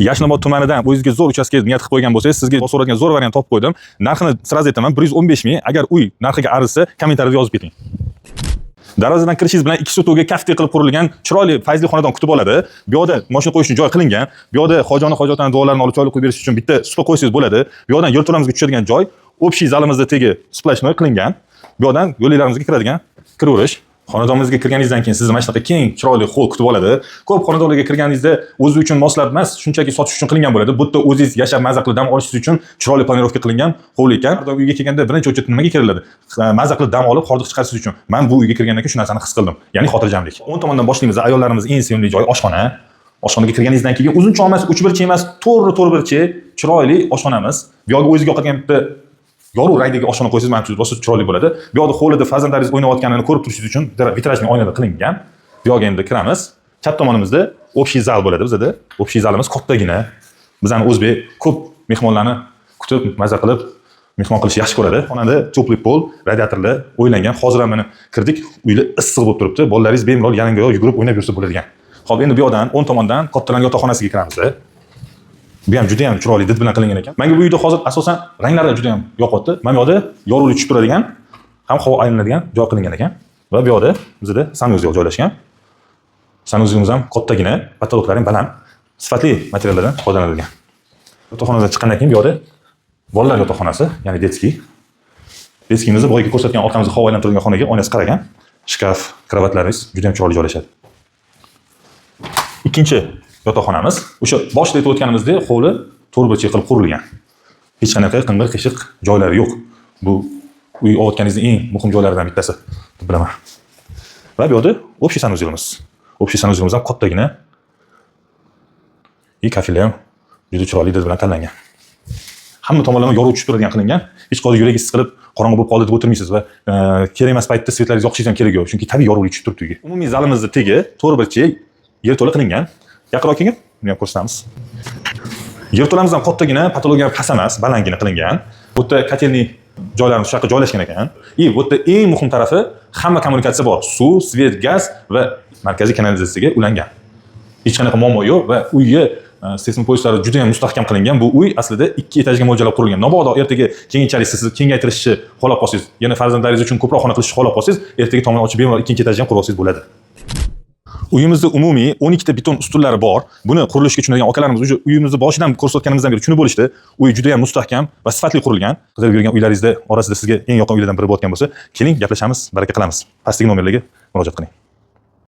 Yashnobod tumanidan o'zingizga zo'r uchastka niyat qilib qo'ygan bo'lsangiz, sizga so'ralgan zo'r variant topib qo'ydim. Narxini sразу aytaman, 115 ming. Agar uy narxiga arzisa, kommentariyada yozib keting. Darvozadan kirishingiz bilan 2 stulga kaftdek qilib qurilgan chiroyli fayzli xonadon kutib oladi. Bu yoqda mashina qo'yish uchun joy qilingan. Bu yoqda hojatxona duolarini olib choylik qo'yib berish uchun bitta supa qo'ysangiz bo'ladi. Bu yoqdan yerto'lamizga tushadigan joy, общий zalimizda tegi splashnoy qilingan. Bu yoqdan yo'llarimizga kiradigan kiraverish. Xonadonimizga kirganingizdan keyin sizni mana shunaqa keng, chiroyli hol kutib oladi. Ko'p xonadonlarga kirganingizda o'zi uchun moslab emas, shunchaki sotish uchun qilingan bo'ladi. Bu yerda o'zingiz yashab maza qilib dam olishingiz uchun chiroyli planirovka qilingan hol ekan. Uyga kelganda birinchi o'chit nimaga kiriladi? Maza qilib dam olib, hordiq chiqarish uchun. Men bu uyga kirgandan keyin shu narsani his qildim. Ya'ni xotirjamlik. O'ng tomondan boshlaymiz. Ayollarimiz eng sevimli joyi oshxona. Oshxonaga kirganingizdan keyin uzuncha emas, 3 burchi emas, to'g'ri burchi, chiroyli oshxonamiz. Bu yoqqa o'ziga yoqadigan bitta yorug' rangdagi oshxona qo'ysangiz, mana shu rosa chiroyli bo'ladi. Bu yoqda hovlida farzandlaringiz o'ynayotganini ko'rib turishingiz uchun vitrajli oynalar qilingan. Bu yoqqa endi kiramiz. Chap tomonimizda общий zal bo'ladi bizda. Общий zalimiz kattagina. Bizani o'zbek ko'p mehmonlarni kutib, maza qilib mehmon qilish yaxshi ko'radi. Xonada teplый pol, radiatorlar o'ylangan. Hozir ham mana kirdik, uyda issiq bo'lib turibdi. Bolalaringiz bemalol yoningga yugurib o'ynab yursa bo'ladigan. Xo'p, endi bu yoqdan o'ng tomondan kattalarning yotoqxonasiga kiramiz. Bu ham juda ham chiroyli did bilan qilingan ekan. Menga bu uyda hozir asosan ranglari juda ham yoqyapti. Mana bu yoqda yorug'lik tushib turadigan, ham havo aylanadigan joy qilingan ekan. Va bu yoqda bizda sanuzel joylashgan. Sanuzelimiz ham kattagina, patologlari ham baland, sifatli materiallardan foydalanilgan. Yotoqxonadan chiqqandan keyin bu yoqda bolalar yotoqxonasi, ya'ni detskiy. Detskiyimizni boyagi ko'rsatgan orqamizda havo aylanib turgan xonaga oynasi qaragan. Shkaf, kravatlaringiz juda ham chiroyli joylashadi. Ikkinchi yotoqxonamiz o'sha boshida aytib o'tganimizdek hovli to'rtburchak qilib qurilgan. Hech qanaqa qing'ir qiyshiq joylari yo'q. Bu uy olayotganingizning eng muhim joylaridan bittasi deb bilaman. Va bu yerda общий sanuzelimiz. Общий sanuzelimiz ham kattagina. Kafelar ham juda chiroyli did bilan tanlangan. Hamma tomonlama yorug' tushib turadigan qilingan. Hech qanday yuragingiz siqilib, qorong'i bo'lib qoldi deb o'tirmaysiz va kerak emas paytda svetlaringiz yoqishingiz ham kerak yo'q, chunki tabiiy yorug'lik tushib turibdi uyga. Umumiy zalimizning tegi to'rtburchak yerto'la qilingan. Yaqinroq kelib, buni ham ko'rsatamiz. Yerto'lamiz ham kattagina, patologiya ham past emas, balangina qilingan. Bu yerda kotelniy joylarimiz shu yoqqa joylashgan ekan. Bu yerda eng muhim tarafi hamma kommunikatsiya bor. Suv, svet, gaz va markaziy kanalizatsiyaga ulangan. Hech qanaqa muammo yo'q va uyga seysmopolistlari juda ham mustahkam qilingan. Bu uy aslida 2 etajga mo'ljallab qurilgan. Mabodo ertaga keyinchalik siz kengaytirishni xohlab qolsangiz, yana farzandlaringiz uchun ko'proq xona qilishni xohlab qolsangiz, ertaga tomon ochib bemalol 2 etajga ham qurib olsangiz bo'ladi. Uyimizda umumiy 12 ta beton ustunlari bor. Buni qurilishga tushunadigan akalarimiz o'sha uyimizni boshidan ko'rsatganimizdan beri tushunib bo'lishdi. Uy juda ham mustahkam va sifatli qurilgan. Qidirib yurgan uylaringizda orasida sizga eng yoqqan uylardan biri bo'layotgan bo'lsa, keling gaplashamiz, baraka qilamiz. Pastdagi nomerlarga murojaat qiling.